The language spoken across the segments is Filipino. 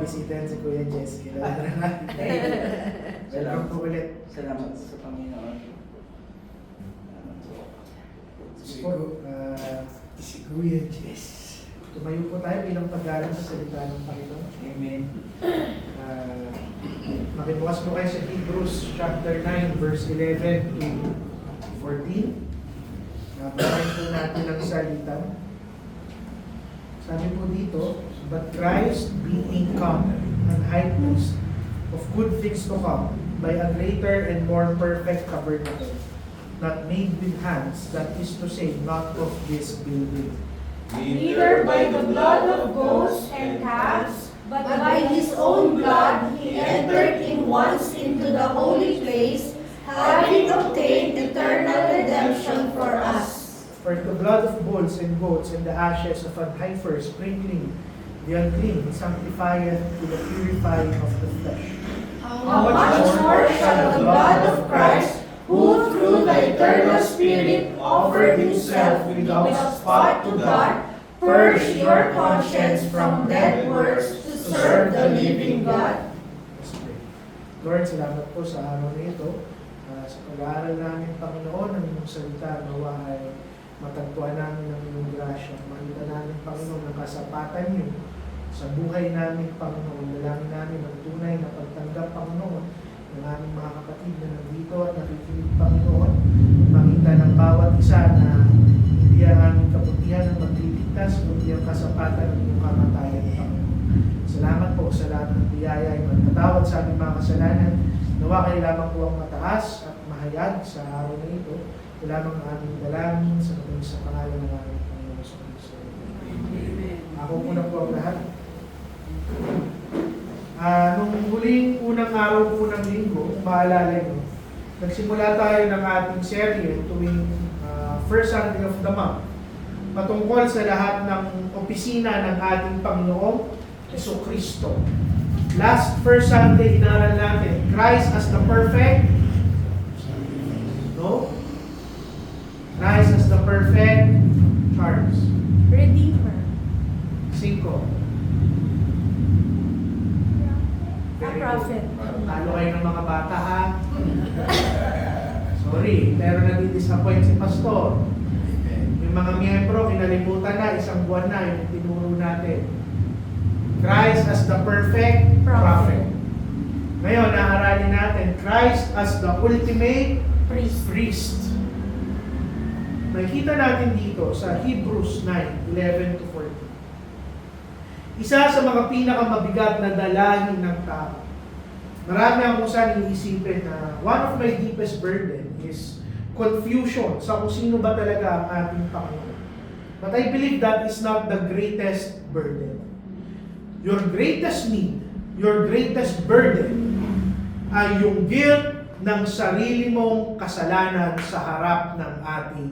bisitahin si Kuya Jess. Kilala na natin. Welcome po ulit. Salamat sa Panginoon. Si Kuya Jess. Tumayo po tayo bilang pag-aaral sa salita ng Panginoon. Amen. Makibukas po kayo sa Hebrews chapter 9 verse 11 to 14. Nabasahin po natin ang salita. Sabi po dito, but Christ being come and high priest of good things to come by a greater and more perfect tabernacle, not made with hands, that is to say, not of this building. Neither by the blood of goats and calves, but by his own blood he entered in once into the holy place, having obtained eternal redemption for us. For the blood of bulls and goats and the ashes of an heifer sprinkling the unclean sanctifieth to the purifying of the flesh. How much more shall the blood of Christ, who through the eternal Spirit offered himself without spot to God, purge your conscience from dead works to serve the living God. Let's pray. Lord, salamat po sa araw na ito. Sa pag-aaral namin, Panginoon, ang iyong salita, nawa ay matagpuan namin ang iyong grasya. Makita namin, Panginoon, ang kasapatan niyo sa buhay namin, Panginoon. Dalangin namin ang tunay na pagtanggap, Panginoon, ng aming mga kapatid na nandito at nakikinig, Panginoon. Makita ng bawat isa na hindi ang aming kabutihan ang magliligtas, kundi ang kasapatan ng iyong kamatayan, Panginoon. Salamat po sa lahat ng biyaya ay magpatawad sa aming mga kasalanan. Nawa kayo lamang po ang mataas at mahayag sa araw na ito. Ito lamang ang aming dalangin sa pangalan ng aming Panginoon sa Kristo. Amen. Ako muna po ang lahat. Nung huling unang araw po ng linggo, kung maalala nyo, nagsimula tayo ng ating serye tuwing first Sunday of the month patungkol sa lahat ng opisina ng ating Panginoong Jesucristo. Last first Sunday, inaral natin, Christ as the perfect, no? Christ as the perfect Charles. Redeemer. 5. A prophet. Talo kayo ng mga bata, ha? Sorry, pero nadi-disappoint si Pastor. Yung mga miyembro, kinalimutan na, isang buwan na yung tinuro natin. Christ as the perfect prophet. Ngayon, naaralin natin, Christ as the ultimate priest. Nakikita natin dito sa Hebrews 9:11 to 14. Isa sa mga pinakamabigat na dalangin ng tao. Marami ang kusan iniisipin na one of my deepest burden is confusion sa kung sino ba talaga ang ating Panginoon. But I believe that is not the greatest burden. Your greatest need, your greatest burden ay yung guilt ng sarili mong kasalanan sa harap ng ating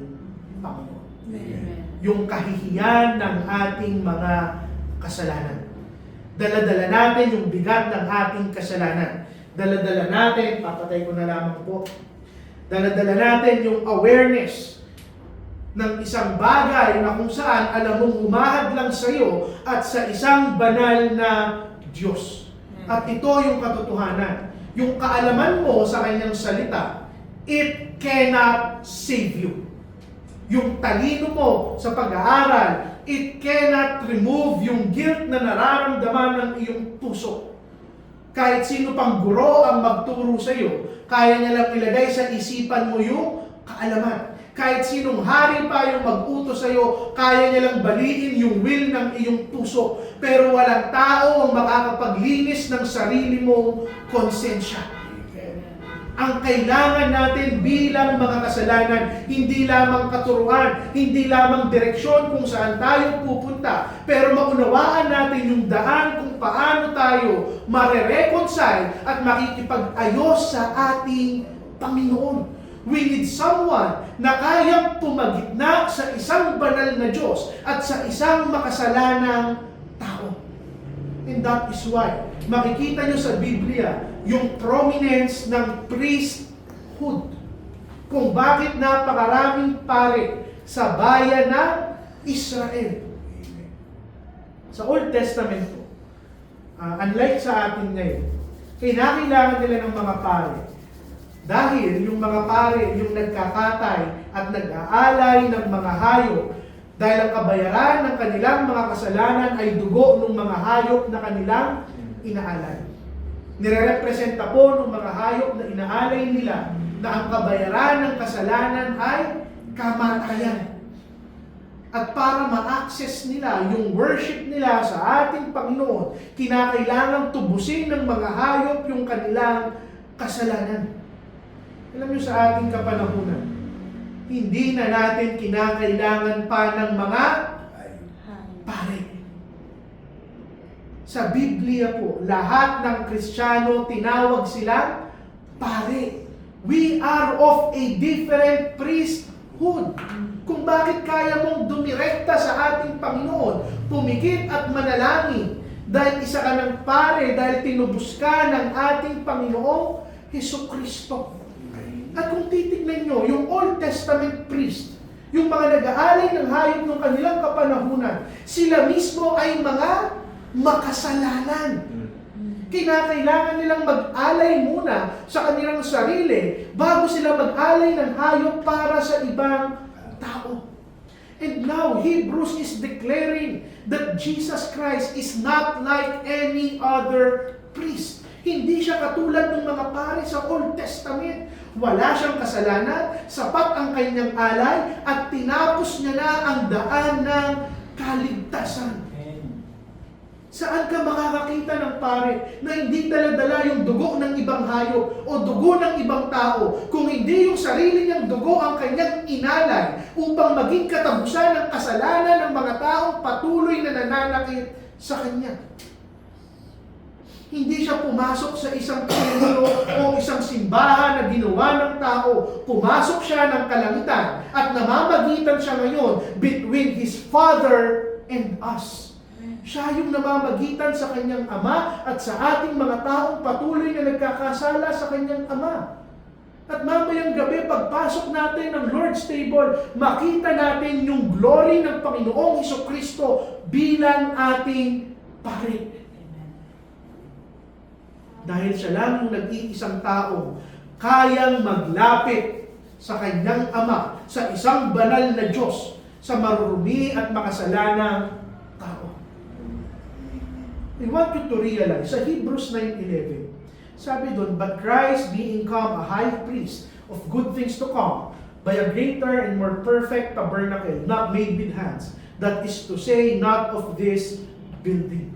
Panginoon. Amen. Yung kahihiyan ng ating mga kasalanan. Dala-dala natin yung bigat ng ating kasalanan. Dala-dala natin, papatay ko na lamang po, dala-dala natin yung awareness ng isang bagay na kung saan alam mong humahad lang sa iyo at sa isang banal na Diyos. At ito yung katotohanan. Yung kaalaman mo sa kanyang salita, it cannot save you. Yung talino mo sa pag-aaral, it cannot remove yung guilt na nararamdaman ng iyong puso. Kahit sino pang guro ang magturo sa iyo, kaya niya lang ilagay sa isipan mo yung kaalaman. Kahit sinong hari pa yung mag-utos sa iyo, kaya niya lang baliin yung will ng iyong puso. Pero walang tao ang makakapaglinis ng sarili mong konsensya. Ang kailangan natin bilang mga kasalanan, hindi lamang katuruan, hindi lamang direksyon kung saan tayo pupunta, pero maunawaan natin yung daan kung paano tayo mare-reconcile at makikipag-ayos sa ating Panginoon. We need someone na kayang tumagitna sa isang banal na Diyos at sa isang makasalanang tao. And that is why, makikita nyo sa Biblia, yung prominence ng priesthood. Kung bakit napakaraming pare sa bayan ng Israel. Sa Old Testament po, unlike sa atin ngayon, kinakailangan nila ng mga pare. Dahil yung mga pare, yung nagkakatay at nag-aalay ng mga hayop, dahil ang kabayaran ng kanilang mga kasalanan ay dugo ng mga hayop na kanilang inaalay. Nire-representa po ng mga hayop na inaalay nila na ang kabayaran ng kasalanan ay kamatayan. At para ma-access nila yung worship nila sa ating Panginoon, kinakailangan tubusin ng mga hayop yung kanilang kasalanan. Alam niyo sa ating kapanahunan, hindi na natin kinakailangan pa ng mga pare. Sa Biblia po, lahat ng Kristiyano tinawag silang pare. We are of a different priesthood. Kung bakit kaya mong dumirekta sa ating Panginoon, pumikit at manalangin, dahil isa ka ng pare, dahil tinubos ka ng ating Panginoong Hesukristo. At kung titignan nyo, yung Old Testament priest, yung mga nag-aalay ng hayop ng kanilang kapanahunan, sila mismo ay mga makasalanan. Kinakailangan nilang mag-alay muna sa kanilang sarili bago sila mag-alay ng hayop para sa ibang tao. And now, Hebrews is declaring that Jesus Christ is not like any other priest. Hindi siya katulad ng mga pare sa Old Testament. Wala siyang kasalanan, sapat ang kanyang alay, at tinapos niya na ang daan ng kaligtasan. Saan ka makakakita ng pare na hindi dala-dala yung dugo ng ibang hayop o dugo ng ibang tao, kung hindi yung sarili niyang dugo ang kanyang inalay upang maging katapusan ng kasalanan ng mga taong patuloy na nananakit sa kanya? Hindi siya pumasok sa isang templo o isang simbahan na ginawa ng tao. Pumasok siya ng kalangitan at namamagitan siya ngayon between His Father and us. Siya yung namamagitan sa kanyang Ama at sa ating mga taong patuloy na nagkakasala sa kanyang Ama. At mamayang gabi, pagpasok natin ng Lord's Table, makita natin yung glory ng Panginoong Hesukristo bilang ating pare. Dahil siya lang yung nag-iisang tao, kayang maglapit sa kanyang Ama, sa isang banal na Diyos, sa marurumi at makasalanang tao. I want you to realize, sa Hebrews 9:11, sabi doon, but Christ being come a high priest of good things to come, by a greater and more perfect tabernacle, not made with hands, that is to say, not of this building.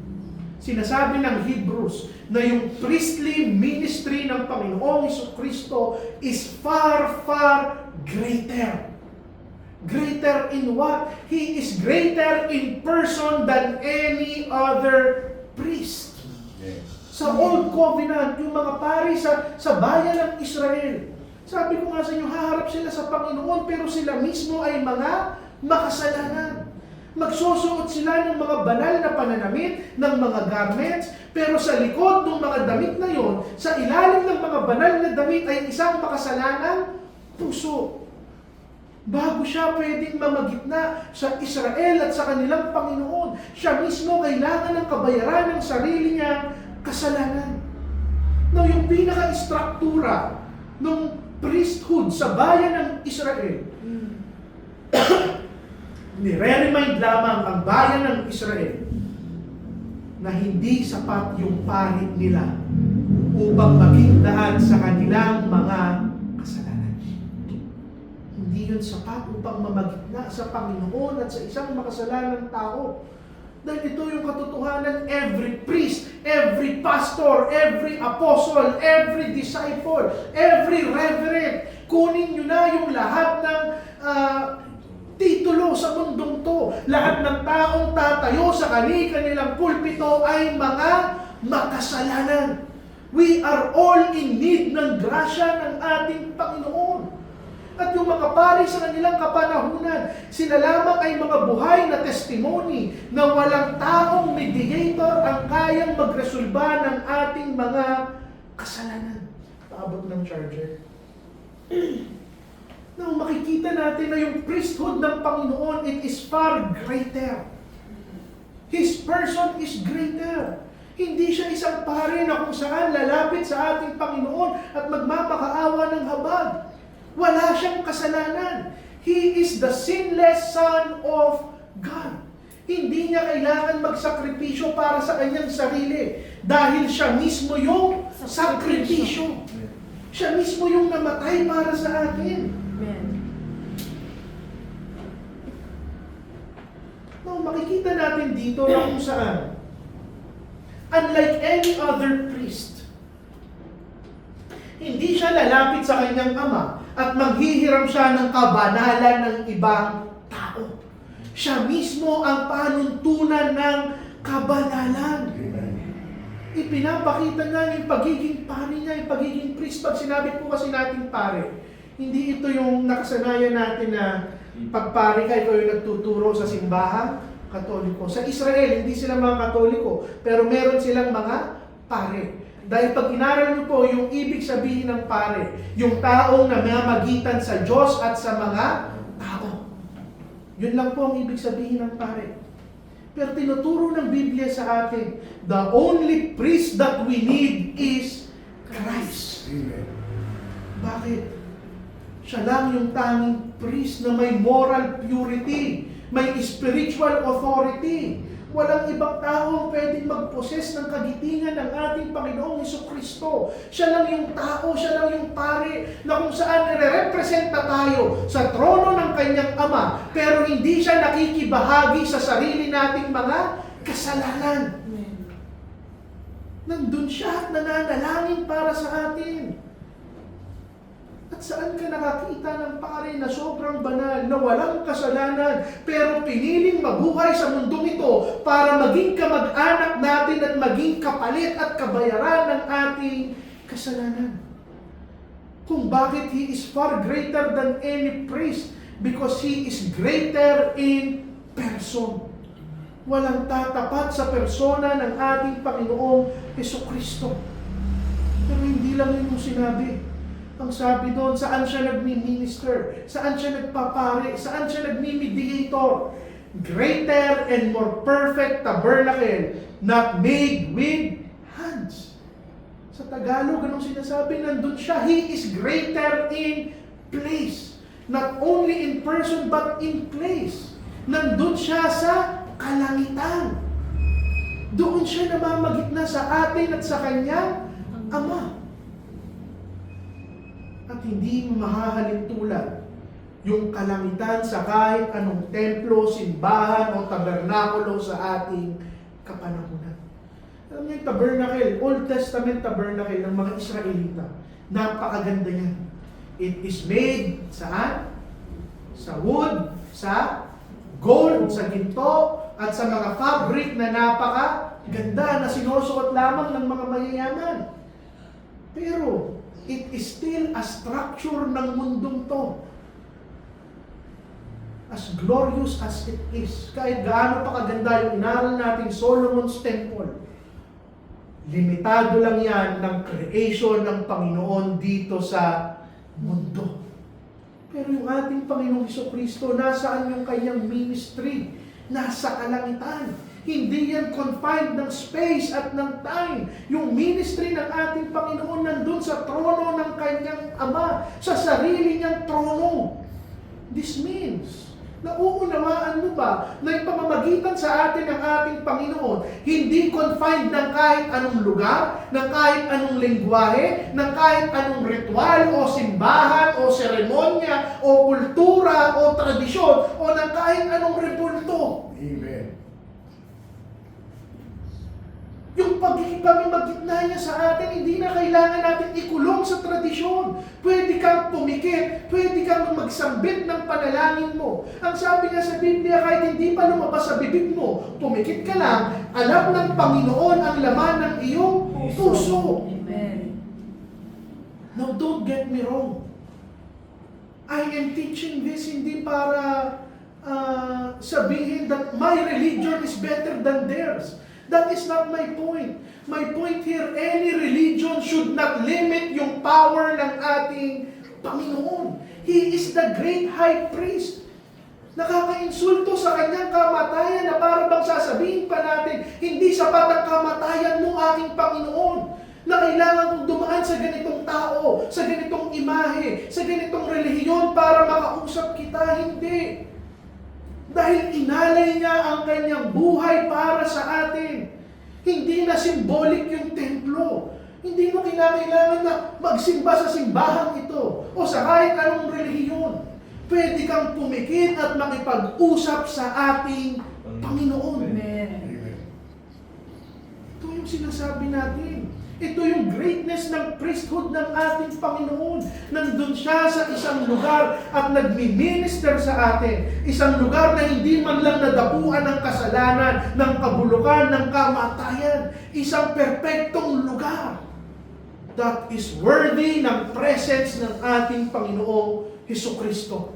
Sinasabi ng Hebrews na yung priestly ministry ng Panginoong Hesukristo is far, far greater. Greater in what? He is greater in person than any other priest. Yes. Sa Old Covenant, yung mga pari sa bayan ng Israel, sabi ko nga sa inyo, haharap sila sa Panginoon, pero sila mismo ay mga makasalanan. Magsusuot sila ng mga banal na pananamit, ng mga garments, pero sa likod ng mga damit na yon, sa ilalim ng mga banal na damit ay isang makasalanang puso. Bago siya pwedeng mamagitna sa Israel at sa kanilang Panginoon, siya mismo kailangan ng kabayaran ng sarili niyang kasalanan. Now, yung pinaka-istruktura ng priesthood sa bayan ng Israel, nire-remind lamang ang bayan ng Israel na hindi sapat yung parit nila upang maging daan sa kanilang mga kasalanan. Hindi yun sapat upang mamagitna sa Panginoon at sa isang makasalanang tao. Dahil ito yung katotohanan, every priest, every pastor, every apostle, every disciple, every reverend, kunin nyo na yung lahat ng titulo sa mundong to. Lahat ng taong tatayo sa kanilang pulpito ay mga makasalanan. We are all in need ng grasya ng ating Panginoon. At yung mga pari sa kanilang kapanahunan, sila lamang ay mga buhay na testimony na walang taong mediator ang kayang magresolba ng ating mga kasalanan. Paabot ng charger. Now, makikita natin na yung priesthood ng Panginoon, it is far greater. His person is greater. Hindi siya isang pare na kung saan lalapit sa ating Panginoon at magmamakaawa ng habag. Wala siyang kasalanan. He is the sinless Son of God. Hindi niya kailangan magsakripisyo para sa kanyang sarili dahil siya mismo yung sakripisyo. Siya mismo yung namatay para sa atin. Amen. Now, makikita natin dito na kung saan, unlike any other priest, hindi siya lalapit sa kanyang ama at maghihiram siya ng kabanalan ng ibang tao. Siya mismo ang panuntunan ng kabanalan. Ipinapakita nga yung pagiging pare niya, yung pagiging priest. Pag sinabi po kasi natin pare, hindi ito yung nakasanayan natin na pagpare ka, ikaw yung nagtuturo sa simbahan, Katoliko. Sa Israel, hindi sila mga Katoliko, pero meron silang mga pare. Dahil pag inaral niyo po yung ibig sabihin ng pare, yung taong namamagitan sa Diyos at sa mga tao. Yun lang po ang ibig sabihin ng pare. Pero tinuturo ng Biblia sa atin, the only priest that we need is Christ. Amen. Bakit? Siya lang yung tanging priest na may moral purity, may spiritual authority. Walang ibang tao pwedeng mag-possess ng kagitingan ng ating Panginoong Hesukristo. Siya lang yung tao, siya lang yung pare na kung saan nire-representa tayo sa trono ng kanyang Ama, pero hindi siya nakikibahagi sa sarili nating mga kasalanan. Nandun siya at nananalangin para sa atin. At saan ka nakakita ng pare na sobrang banal, na walang kasalanan, pero piniling mabuhay sa mundong ito para maging kamag-anak natin at maging kapalit at kabayaran ng ating kasalanan. Kung bakit He is far greater than any priest, because He is greater in person. Walang tatapat sa persona ng ating Panginoong Hesukristo. Pero hindi lang yun yung sinabi. Ang sabi doon, saan siya nagmi-minister, saan siya nagpapare, saan siya nagmi-mediator. Greater and more perfect tabernacle, not made with hands. Sa Tagalog, anong sinasabi? Nandun siya. He is greater in place. Not only in person, but in place. Nandun siya sa kalangitan. Doon siya namamagitna sa atin at sa kanyang Ama. At hindi mahahalin tulad yung kalangitan sa kahit anong templo, simbahan o tabernakulo sa ating kapanahunan. Alam niyo yung tabernacle, Old Testament tabernacle ng mga Israelita, napakaganda niyan. It is made saan? Sa wood, sa gold, sa ginto, at sa mga fabric na napakaganda na sinusuot lamang ng mga mayayaman. Pero it is still a structure ng mundong to. As glorious as it is, kahit gaano pa kaganda yung inaral nating Solomon's Temple, limitado lang yan ng creation ng Panginoon dito sa mundo. Pero yung ating Panginoong Hesukristo, nasaan yung kanyang ministry? Nasa kalangitan. Hindi yan confined ng space at ng time. Yung ministry ng ating Panginoon nandun sa trono ng kanyang Ama, sa sarili niyang trono. This means, nauunawaan mo ba na yung pamamagitan sa atin ng ating Panginoon, hindi confined ng kahit anong lugar, ng kahit anong lengguwahe, ng kahit anong ritual o simbahan o seremonya o kultura o tradisyon o ng kahit anong rebulto. Amen. Yung pagiging pamimagitna niya sa atin, hindi na kailangan natin ikulong sa tradisyon. Pwede kang pumikit, pwede kang magsambit ng panalangin mo. Ang sabi nga sa Biblia, kahit hindi pa lumabas sa bibig mo, pumikit ka lang, alam ng Panginoon ang laman ng iyong puso. Amen. Now, don't get me wrong. I am teaching this hindi para sabihin that my religion is better than theirs. That is not my point. My point here, any religion should not limit yung power ng ating Panginoon. He is the great high priest. Nakaka-insulto sa kanyang kamatayan na para bang sasabihin pa natin, hindi sapat ang kamatayan mo, aking Panginoon, na kailangan kong dumaan sa ganitong tao, sa ganitong imahe, sa ganitong relihiyon para makausap kita. Hindi. Dahil inalay niya ang kanyang buhay para sa atin. Hindi na symbolic yung templo. Hindi mo kinakailangan na magsimba sa simbahan ito o sa kahit anong relihiyon. Pwede kang pumikit at makipag-usap sa ating Panginoon. Amen. Ito yung sinasabi natin. Ito yung greatness ng priesthood ng ating Panginoon. Nandun siya sa isang lugar at nagmi-minister sa atin. Isang lugar na hindi man lang nadapuan ng kasalanan, ng kabulukan, ng kamatayan. Isang perpektong lugar that is worthy ng presence ng ating Panginoong Hesukristo.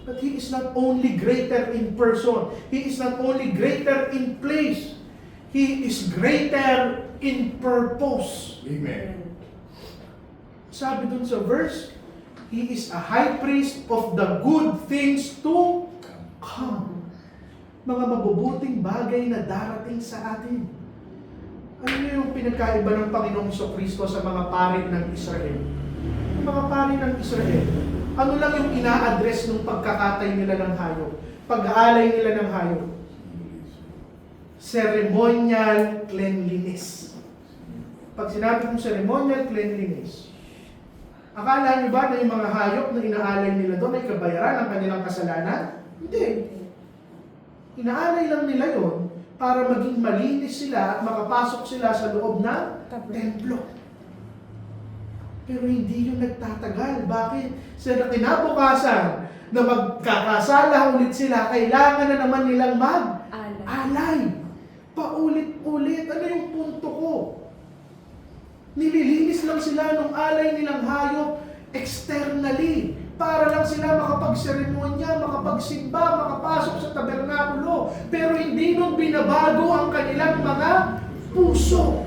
But He is not only greater in person. He is not only greater in place. He is greater in purpose. Amen. Sabi dun sa verse, He is a high priest of the good things to come. Mga mabubuting bagay na darating sa atin. Ano yung pinagkaiba ng Panginoong Jesucristo sa mga pari ng Israel? Yung mga pari ng Israel, ano lang yung ina-address ng pagkakatay nila ng hayop? Pag-aalay nila ng hayop? Ceremonial cleanliness. Pag sinabi kong ceremonial cleanliness, akala niyo ba na yung mga hayop na inaalay nila doon ay kabayaran ng kanilang kasalanan? Hindi. Inaalay lang nila yon para maging malinis sila at makapasok sila sa loob ng templo. Pero hindi yung nagtatagal. Bakit? Sa kinabukasan na magkakasala ulit sila, kailangan na naman nilang mag-alay. Paulit-ulit. Ano yung punto ko? Nililinis lang sila ng alay nilang hayop externally para lang sila makapagseremonya, makapagsimba, makapasok sa tabernakulo. Pero hindi nun binabago ang kanilang mga puso.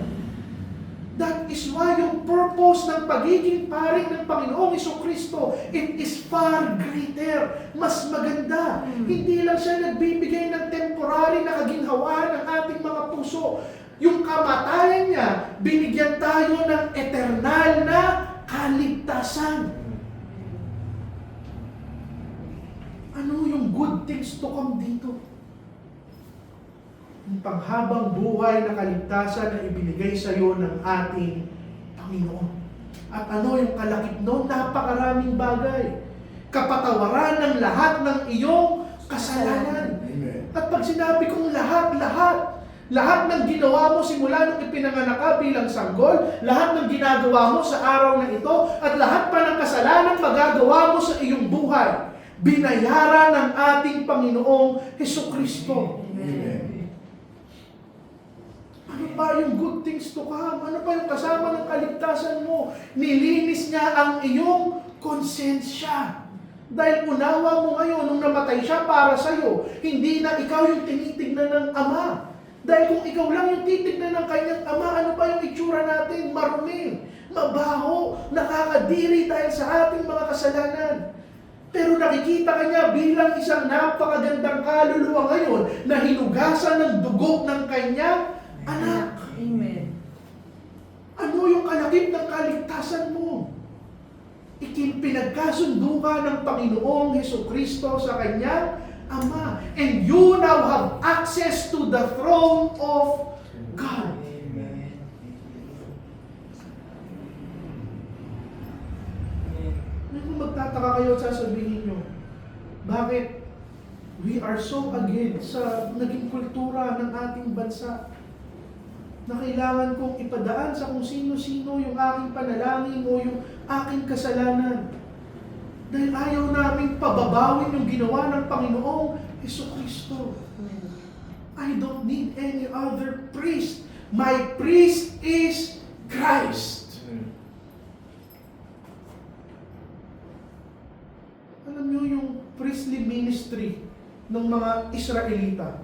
That is why yung purpose ng pagiging paring ng Panginoong Jesucristo, it is far greater, mas maganda. Hindi lang siya nagbibigay ng temporary na kaginhawaan ng ating mga puso. Yung kamatayan niya, binigyan tayo ng eternal na kaligtasan. Ano yung good things to come dito? Yung panghabang buhay na kaligtasan na ibinigay sa iyo ng ating Panginoon. At ano yung kalakip noon? Napakaraming bagay. Kapatawaran ng lahat ng iyong kasalanan. Amen. At pag sinabi kong lahat ng ginawa mo simula nung ipinanganak ka bilang sanggol, lahat ng ginagawa mo sa araw na ito, at lahat pa ng kasalanan magagawa mo sa iyong buhay, binayaran ng ating Panginoong Hesukristo. Amen. Ano pa yung good things to come? Ano pa yung kasama ng kaligtasan mo? Nilinis niya ang iyong konsensya. Dahil unawa mo ngayon, nung namatay siya para sa'yo, hindi na ikaw yung tinitignan ng Ama. Dahil kung ikaw lang yung titignan ng kanyang Ama, ano pa yung itsura natin? Marumi, mabaho, nakakadiri dahil sa ating mga kasalanan. Pero nakikita ka niya bilang isang napakagandang kaluluwa ngayon na hinugasan ng dugo ng kanyang anak. Amen. Ano yung kalakip ng kaligtasan mo? Pinagkasundo ka ng Panginoong Hesukristo sa kanyang Ama. And you now have access to the throne of God. Kung magtataka kayo at sasabihin nyo, bakit we are so against sa naging kultura ng ating bansa na kailangan kong ipadaan sa kung sino-sino yung aking panalangin o yung aking kasalanan. Dahil ayaw namin pababawin yung ginawa ng Panginoong Hesukristo. I don't need any other priest. My priest is Christ. Alam nyo yung priestly ministry ng mga Israelita.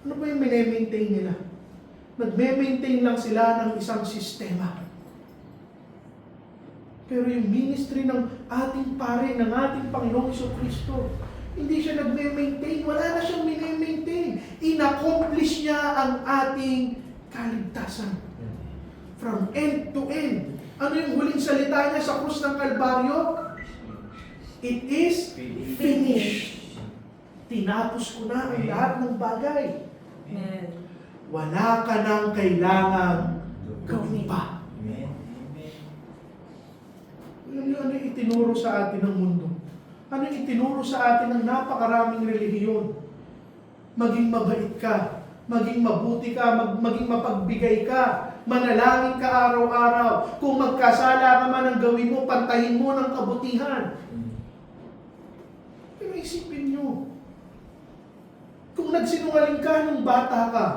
Ano ba yung mine-maintain nila? Nagme-maintain lang sila ng isang sistema. Pero yung ministry ng ating pare, ng ating Panginoong Jesucristo, hindi siya nagme-maintain. Wala na siyang mine-maintain. In-accomplish niya ang ating kaligtasan. From end to end. Ano yung huling salita niya sa krus ng Kalbaryo? It is finished. Tinapos ko na ang lahat ng bagay. Amen. Wala ka nang kailangang gawin pa. Alam niyo ano yung itinuro sa atin ng mundo? Ano yung itinuro sa atin ng napakaraming relihiyon? Maging mabait ka, maging mabuti ka, maging mapagbigay ka, manalangin ka araw-araw. Kung magkasala ka man ang gawin mo, pantahin mo ng kabutihan. Pero isipin nyo, kung nagsinungaling ka nung bata ka,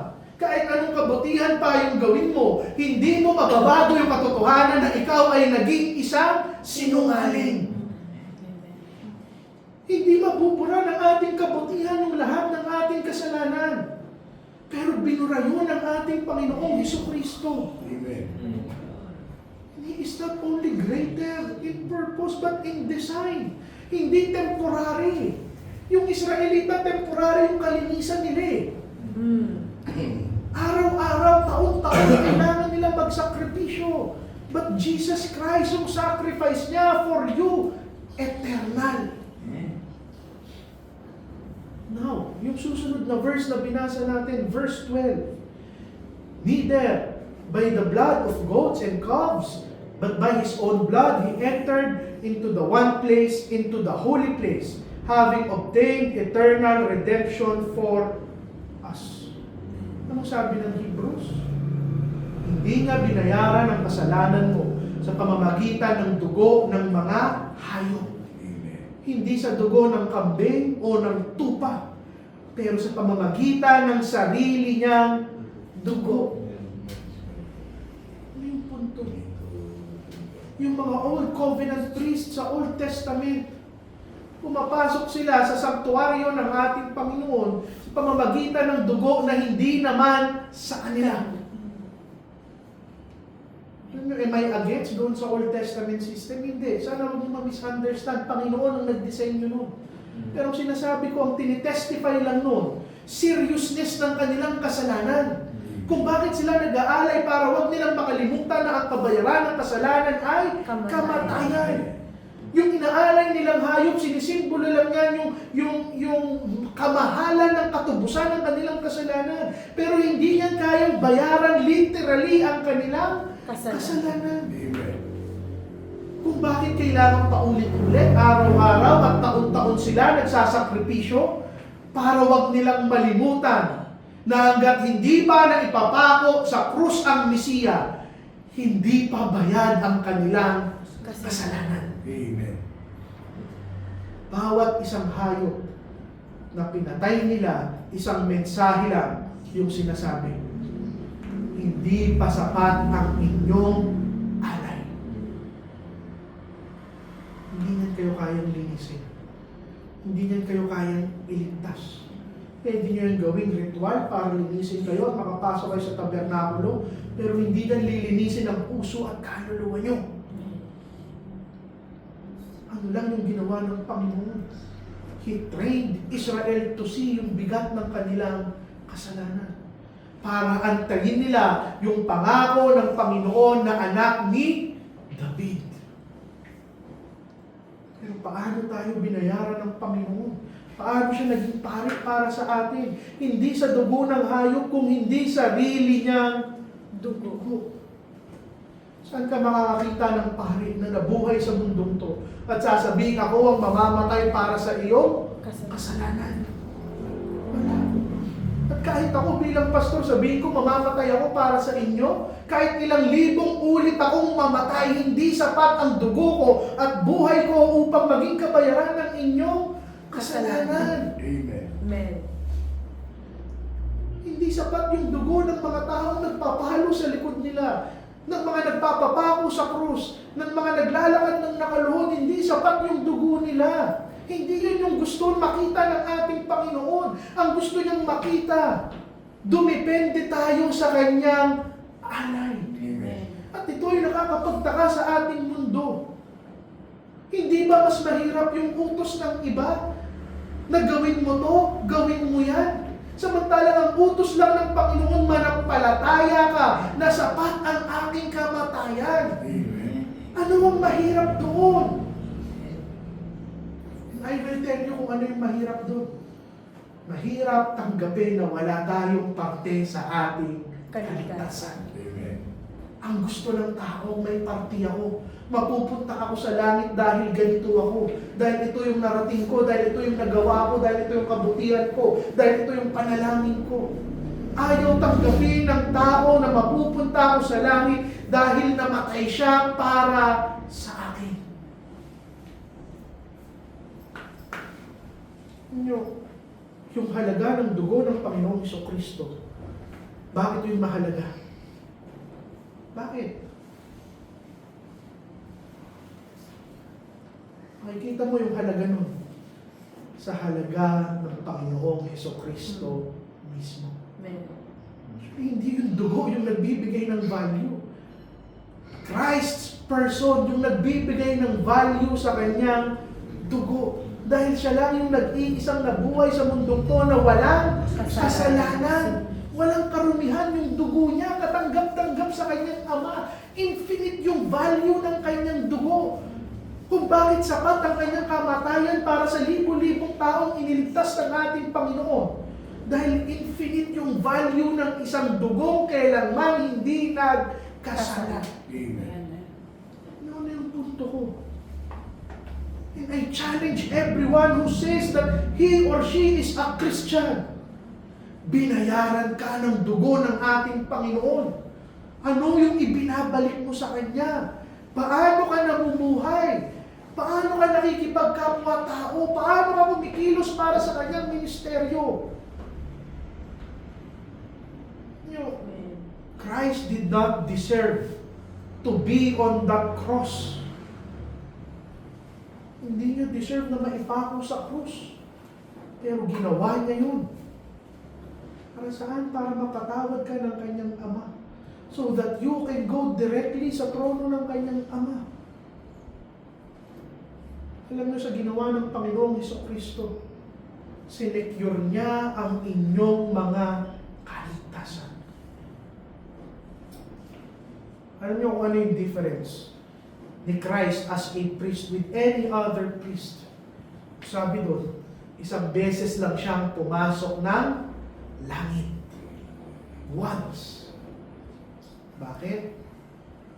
kahit anong kabutihan pa yung gawin mo, hindi mo mababago yung katotohanan na ikaw ay naging isang sinungaling. Hindi mabubura ng ating kabutihan yung lahat ng ating kasalanan. Pero binura yun ng ating Panginoong Jesucristo. Amen. He is not only greater in purpose but in design. Hindi temporary. Yung Israelita, temporary yung kalinisan nila eh. Araw-araw, taon-taon, kailangan nila magsakripisyo. But Jesus Christ, yung sacrifice niya for you, eternal. Now, yung susunod na verse na binasa natin, verse 12. Neither by the blood of goats and calves, but by His own blood, He entered into the one place, into the holy place, having obtained eternal redemption for us. Anong sabi ng Hebrews? Hindi nga binayaran ang kasalanan mo sa pamamagitan ng dugo ng mga hayop. Hindi sa dugo ng kambing o ng tupa, pero sa pamamagitan ng sarili niyang dugo. Ano yung punto? Yung mga Old Covenant priests sa Old Testament, pumapasok sila sa sanktuaryo ng ating Panginoon sa pamamagitan ng dugo na hindi naman sa kanila. Am I against doon sa Old Testament system? Hindi. Sana huwag mo ma-misunderstand. Panginoon ang nag-design nyo nun. Pero ang sinasabi ko, ang tinitestify lang nun, seriousness ng kanilang kasalanan. Kung bakit sila nag-aalay para huwag nilang makalimutan na ang kabayaran ng kasalanan ay kamatayan. Yung inaalay nilang hayop, sinisimbolo lang yan yung kamahalan ng katubusan ng kanilang kasalanan. Pero hindi yan kayang bayaran literally ang kanilang kasalanan. Amen. Kung bakit kailangan paulit-ulit, araw-araw at taon-taon sila nagsasakripisyo para wag nilang malimutan na hanggat hindi pa na ipapako sa krus ang Mesiya, hindi pa bayad ang kanilang kasalanan. Amen. Bawat isang hayop na pinatay nila, isang mensahe lang yung sinasabi. Hindi pa sapat ang inyong alay. Hindi niyan kayo kayang linisin. Hindi niyan kayo kayang iligtas. Pwede niyo yung gawing ritual para linisin kayo at makapasok kayo sa tabernakulo, pero hindi niyan lilinisin ang puso at kaluluwa niyo. Ano lang yung ginawa ng Panginoon? He trained Israel to see yung bigat ng kanilang kasalanan. Para antayin nila yung pangako ng Panginoon na anak ni David. Pero paano tayo binayaran ng Panginoon? Paano siya naging pari para sa atin? Hindi sa dugo ng hayop, kung hindi sarili niyang dugo. Saan ka makakakita ng pari na nabuhay sa mundong to at sasabihin ako ang mamamatay para sa iyong kasalanan? Wala. At kahit ako bilang pastor, sabihin ko mamamatay ako para sa inyo, kahit ilang libong ulit akong mamatay, hindi sapat ang dugo ko at buhay ko upang maging kabayaran ng inyong kasalanan. Amen. Amen. Hindi sapat yung dugo ng mga taong nagpapahalo sa likod nila, ng mga nagpapapako sa krus, ng mga naglalakad ng nakaluhod. Hindi sapat yung dugo nila. Hindi yun yung gusto makita ng ating Panginoon. Ang gusto niyang makita, dumepende tayo sa Kanyang alay. Amen. At ito ay nakakapagtaka sa ating mundo. ba mas mahirap yung utos ng iba? Na gawin mo to, gawin mo yan. Samantalang ang utos lang ng Panginoon, manampalataya ka na sapat ang aking kamatayan. Ano ang mahirap doon? I will tell you kung ano yung mahirap doon. Mahirap tanggapin na wala tayong parte sa ating kaligtasan. Ang gusto ng tao, may parte ako. Mapupunta ako sa langit dahil ganito ako. Dahil ito yung narating ko, dahil ito yung nagawa ko, dahil ito yung kabutihan ko, dahil ito yung panalangin ko. Ayaw tanggapin ng tao na mapupunta ako sa langit dahil namatay siya para sa akin. Yung halaga ng dugo ng Panginoong Jesucristo, bakit yung mahalaga? Bakit? Makikita mo yung halaga nun sa halaga ng Panginoong Jesucristo mismo. Hindi yung dugo yung nagbibigay ng value. Christ's person yung nagbibigay ng value sa kanyang dugo. Dahil siya lang yung nag-iisang nabuhay sa mundong to na walang kasalanan. Walang karumihan yung dugo niya, katanggap-tanggap sa kanyang Ama. Infinite yung value ng kanyang dugo. Kung bakit sapat ang kanyang kamatayan para sa libo-libong taong iniligtas ng ating Panginoon. Dahil infinite yung value ng isang dugong kailanman hindi nagkasala. Amen. Ano yung punto ko? And I challenge everyone who says that he or she is a Christian. Binayaran ka ng dugo ng ating Panginoon. Ano yung ibinabalik mo sa Kanya? Paano ka namumuhay? Paano ka nakikipagkapwa-tao? Paano ka kumikilos para sa Kanyang ministeryo? Christ did not deserve to be on that cross. Hindi niya deserve na maipako sa krus. Pero ginawa niya yun. Para saan? Para mapatawad ka ng kanyang Ama. So that you can go directly sa trono ng kanyang Ama. Alam niyo sa ginawa ng Panginoong Jesucristo, sinecure niya ang inyong mga kaligtasan. Alam niyo kung ano yung difference ni Christ as a priest with any other priest? Sabi doon, isang beses lang siyang pumasok ng langit. Once. Bakit?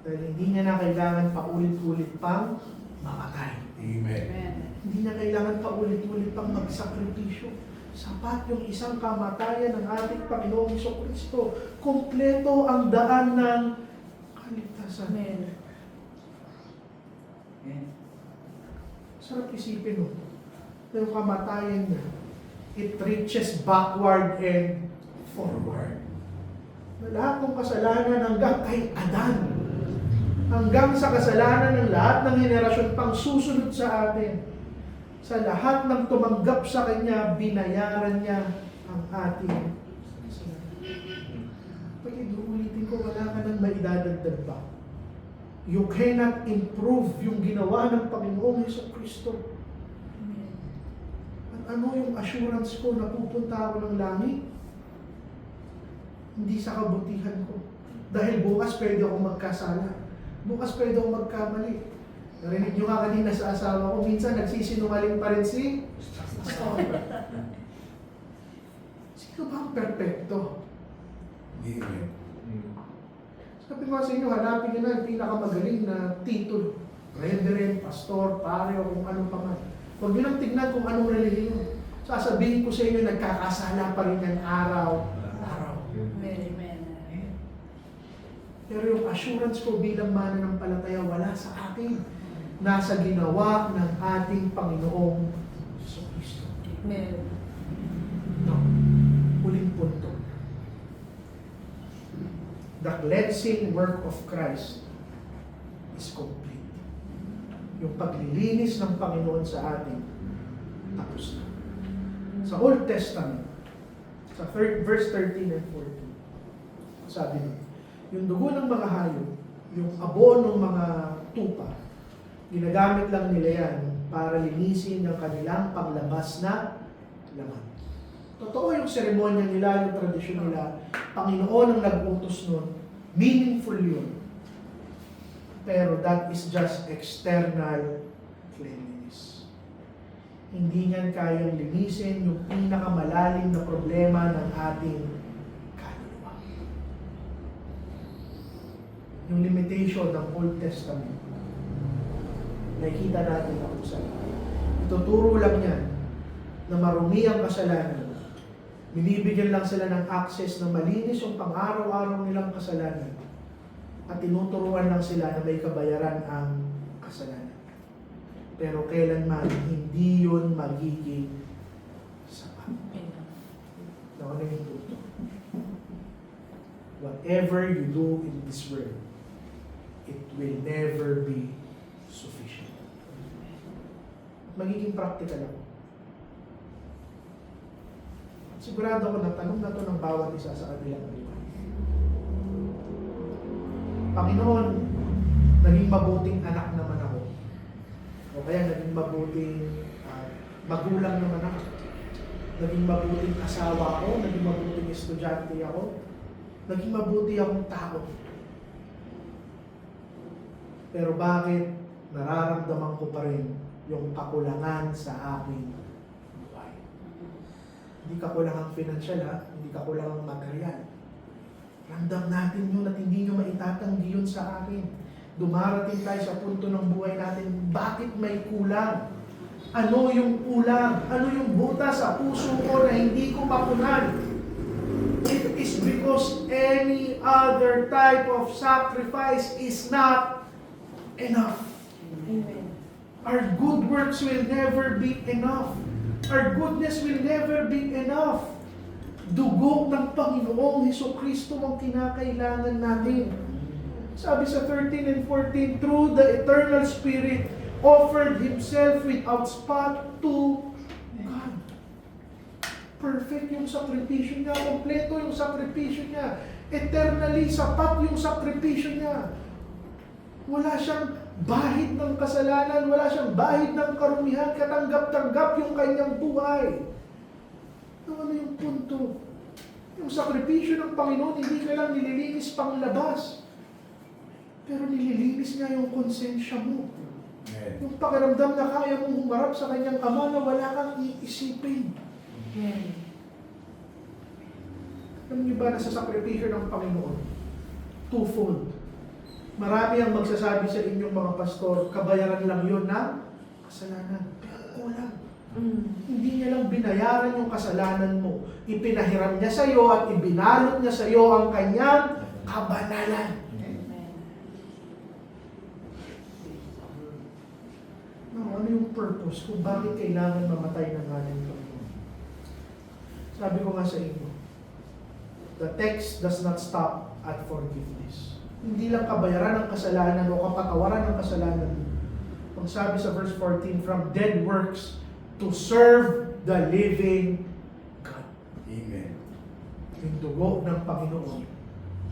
Dahil hindi niya na kailangan paulit-ulit pang mamatay. Amen. Hindi niya kailangan paulit-ulit pang magsakripisyo. Sapat yung isang kamatayan ng ating Panginoong Jesucristo. Kompleto ang daan ng kaligtasan. Sarap isipin mo. Yung kamatayan niya, it reaches backward and forward. Lahat ng kasalanan hanggang kay Adan. Hanggang sa kasalanan ng lahat ng henerasyon pang susunod sa atin. Sa lahat ng tumanggap sa Kanya, binayaran niya ang ating kasalanan. Pag inuulitin ko, wala ka nang maidadagdag pa. You cannot improve yung ginawa ng Panginoong Jesucristo. At ano yung assurance ko na pupunta ako ng langit? Hindi sa kabutihan ko. Dahil bukas pwede ako magkasala. Bukas pwede ako magkamali. Narinig nyo nga kanina sa asawa ko, minsan nagsisinungaling pa rin si sino ba ang perfecto? Amen. Sabi ko sa inyo, hanapin nyo na ang pinakamagaling na titulo. Reverend, pastor, pare, o kung ano pa man. Huwag nyo lang tignan kung anong relihiyon. Sasabihin ko sa inyo, nagkakasala pa rin yan araw-araw. Pero yung assurance ko bilang mananampalataya, wala sa akin. Nasa ginawa ng ating Panginoong Jesucristo. No. Huling punto. The cleansing work of Christ is complete. Yung paglilinis ng Panginoon sa atin, tapos na. Sa Old Testament, sa verse 13 and 14, sabi niya, yung dugo ng mga hayop, yung abo ng mga tupa, ginagamit lang nila yan para linisin ang kanilang panglabas na laman. Totoo yung seremonya nila, yung tradisyon nila. Panginoon ang nag-utos nun. Meaningful yun. Pero that is just external cleanliness. Hindi niyan kayang linisin yung pinakamalalim na problema ng ating kaluluwa. Yung limitation ng Old Testament. Nakikita natin ako sa ituturo lang yan na marumi ang kasalanan. Binibigyan lang sila ng access na malinis yung pang-araw-araw nilang kasalanan. At tinuturuan lang sila na may kabayaran ang kasalanan. Pero kailanman hindi yun magiging sapat. Ano yung punto? Whatever you do in this world, it will never be sufficient. Magiging practical ako. Sigurado ako na tanong na to ng bawat isa sa kanilang buhay. Panginoon, naging mabuting anak naman ako. O kaya naging mabuting magulang naman ako. Naging mabuting asawa ako, naging mabuting estudyante ako, naging mabuti akong tao. Pero bakit nararamdaman ko pa rin yung kakulangan sa aking buhay? Hindi kakulangan financial, hindi kakulangan material. Ramdam natin yun at hindi nyo maitatanggi yun sa akin. Dumarating tayo sa punto ng buhay natin, bakit may kulang? Ano yung kulang? Ano yung buta sa puso ko na hindi ko mapunan? It is because any other type of sacrifice is not enough. Amen. Our good works will never be enough. Our goodness will never be enough. Dugo ng Panginoong Hesukristo ang kinakailangan natin. Sabi sa 13 and 14, through the eternal Spirit, offered Himself without spot to God. Perfect yung sakripisyo niya, kompleto yung sakripisyo niya, eternally sapat yung sakripisyo niya. Wala siyang bahid ng kasalanan, wala siyang bahid ng karumihan, katanggap-tanggap yung kanyang buhay. Ano yung punto? Yung sakripisyo ng Panginoon, hindi ka lang nililinis pang labas. Pero nililinis niya yung konsensya mo. Amen. Yung pakiramdam na kaya mong humarap sa kanyang ama na wala kang iisipin. Amen. Alam niyo ba na sa sakripisyo ng Panginoon? Twofold. Marami ang magsasabi sa inyong mga pastor, kabayaran lang yun ng kasalanan. Pero kulang. Hindi niya lang binayaran yung kasalanan mo. Ipinahiram niya sa iyo at ibinalot niya sa iyo ang kanyang kabanalan. Amen. No, ano yung purpose kung bakit kailangan mamatay ng ating Panginoon? Sabi ko nga sa inyo, the text does not stop at forgiveness. Hindi lang kabayaran ng kasalanan o kapatawaran ng kasalanan. Ang sabi sa verse 14, from dead works to serve the living God. Amen. Yung dugo ng Panginoon,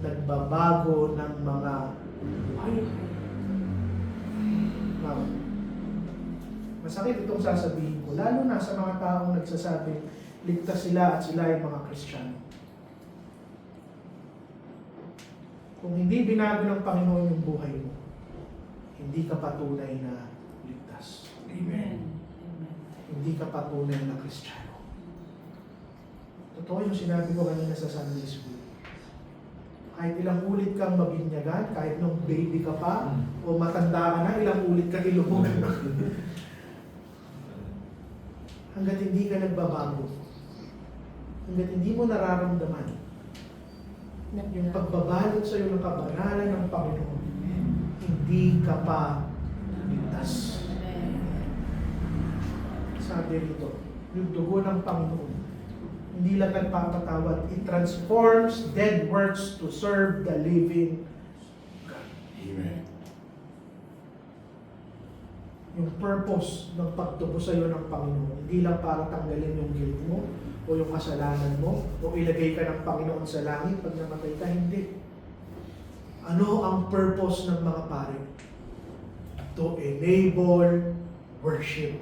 nagbabago ng mga buhay. Now, masakit itong sasabihin ko, lalo na sa mga taong nagsasabing ligtas sila at sila ay mga Kristiyano. Kung hindi binago ng Panginoon yung buhay mo, hindi ka patunay na ligtas. Amen. Hindi ka patunay na Kristiyano. Totoo yung sinabi ko kanina sa Sunday School. Kahit ilang ulit kang mabinyagan, kahit nung baby ka pa, o matanda ka na, ilang ulit ka ilubog. Hanggat hindi ka nagbabago, hanggat hindi mo nararamdaman yung pagbabalot sa iyo ng kabanalan ng Panginoon, hindi ka pa ligtas. Sabi rito, yung dugo ng Panginoon, hindi lang nagpapatawad, it transforms dead works to serve the living God. Amen. Yung purpose ng pagtubo sa iyo ng Panginoon, hindi lang para tanggalin yung guilt mo, o yung kasalanan mo, o ilagay ka ng Panginoon sa langit pag namatay ka, hindi. Ano ang purpose ng mga pare? To enable worship.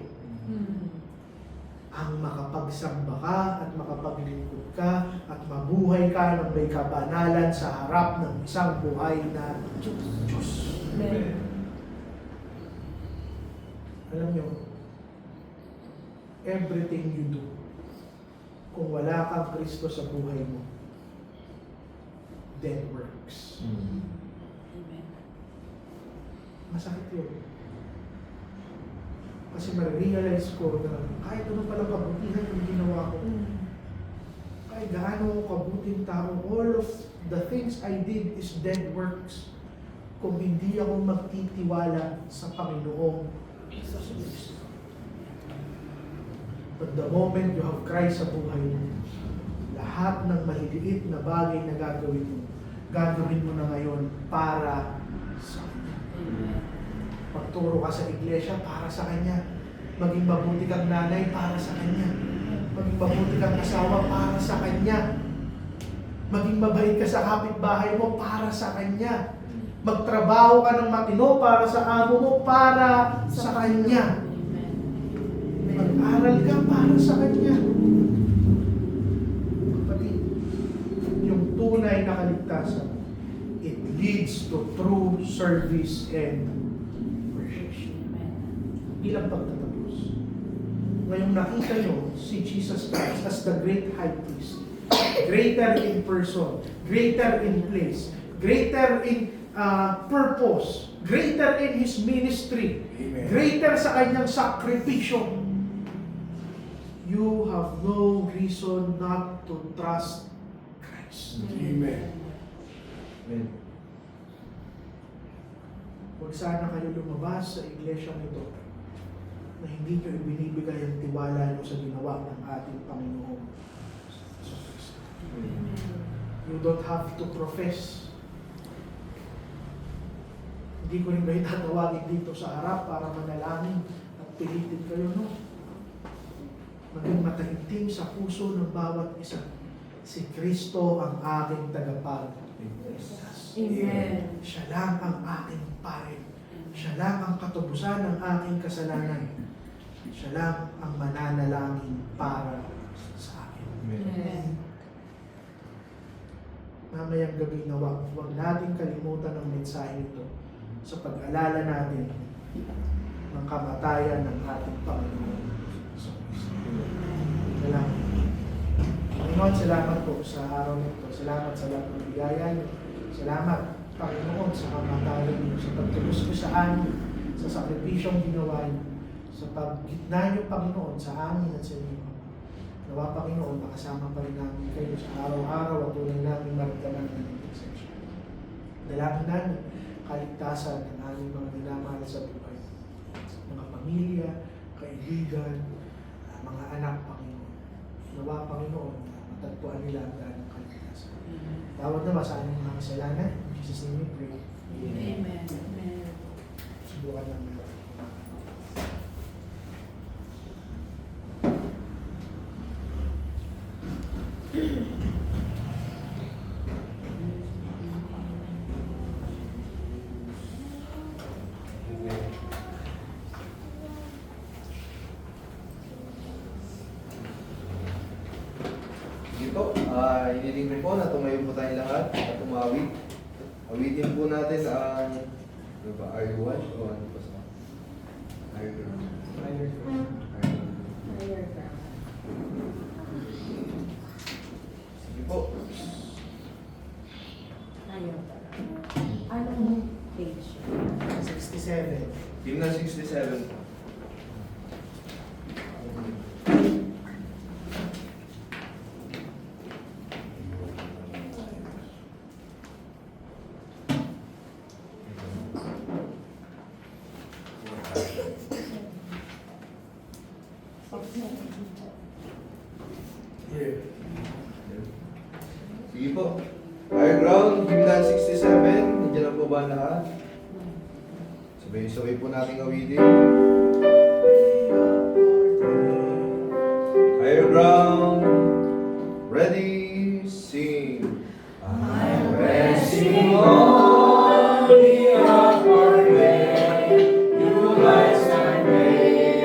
Ang makapagsamba ka at makapaglingkod ka at mabuhay ka ng may kabanalan sa harap ng isang buhay na Diyos. Amen. Alam nyo, everything you do, kung wala kang Kristo sa buhay mo, dead works. Amen. Masakit yun. Kasi ma-realize ko na kahit ano palang kabutihan yung ginawa ko, kahit gaano kabuting tao, all of the things I did is dead works kung hindi ako magtitiwala sa Panginoong Kristo. But the moment you have Christ sa buhay mo, lahat ng maliliit na bagay na gagawin mo na ngayon para sa Kanya. Amen. Pagturo ka sa iglesia, para sa Kanya. Maging mabuti kang nanay, para sa Kanya. Maging mabuti kang asawa, para sa Kanya. Maging mabait ka sa kapitbahay mo, para sa Kanya. Magtrabaho ka ng matino para sa amo mo, para sa Kanya. Amen. Mag-aral ka para sa Kanya. Kapatid, yung tunay na kaligtasan, it leads to true service and worship. Amen. Bilang pagtatapos. Ngayong nakita nyo si Jesus Christ as the great high priest, greater in person, greater in place, greater in purpose, greater in His ministry, Amen. greater sa kanyang sakripisyo. You have no reason not to trust Christ. Amen. Amen. Huwag sana kayo lumabas sa iglesia nito na hindi nyo ibinibigay ang tiwala nyo sa ginawa ng ating Panginoon. You don't have to profess. Hindi ko rin kayo tatawagin dito sa harap para manalangin at pilitin kayo, no? Maging mataimtim sa puso ng bawat isa. Si Kristo ang aking tagapagligtas. Amen. Siya lang ang aking pare. Siya lang ang katubusan ng aking kasalanan. Siya lang ang mananalangin para sa akin. Amen. Mamayang gabi na huwag nating kalimutan ang mensahe nito sa pag-alala natin ng kamatayan ng ating Panginoon sa Kristo. Salamat. Panginoon, salamat po sa araw nito. Salamat sa lahat ng biyaya niyo. Salamat, Panginoon, sa kamatayan niyo, sa pagtubos ko sa amin, sa sakripisyong ginawa niyo, sa paggitna niyo, Panginoon, sa amin at sa inyo. Nawa, Panginoon, makasama pa rin namin kayo sa araw-araw at tunay namin maramdaman ng intercession. Dalangin namin kaligtasan ng aming mga minamahal sa buhay. Mga pamilya, kaibigan, mga anak, Panginoon. Nawa, Panginoon, matagpuan nila ang ganang kaligtasan. Tawad na ba sa aming mga kasalanan? In Jesus' name we pray. Amen. Amen. Subukan lang natin. Sige po, iniling ko po na tumayo po tayong lahat at umawit. Awitin po natin ang ano ba, Are You One? O ano pa sa Are You One? Sige po. Anong page? 67. Team na 67. Sige po. Higher ground, Himlan 67. Nandiyan na po ba ang lahat? Sabay-sabay po natin awitin. Higher ground, ready, sing. I'm resting on the upward way. You lights my way.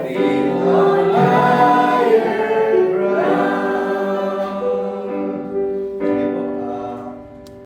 Amen.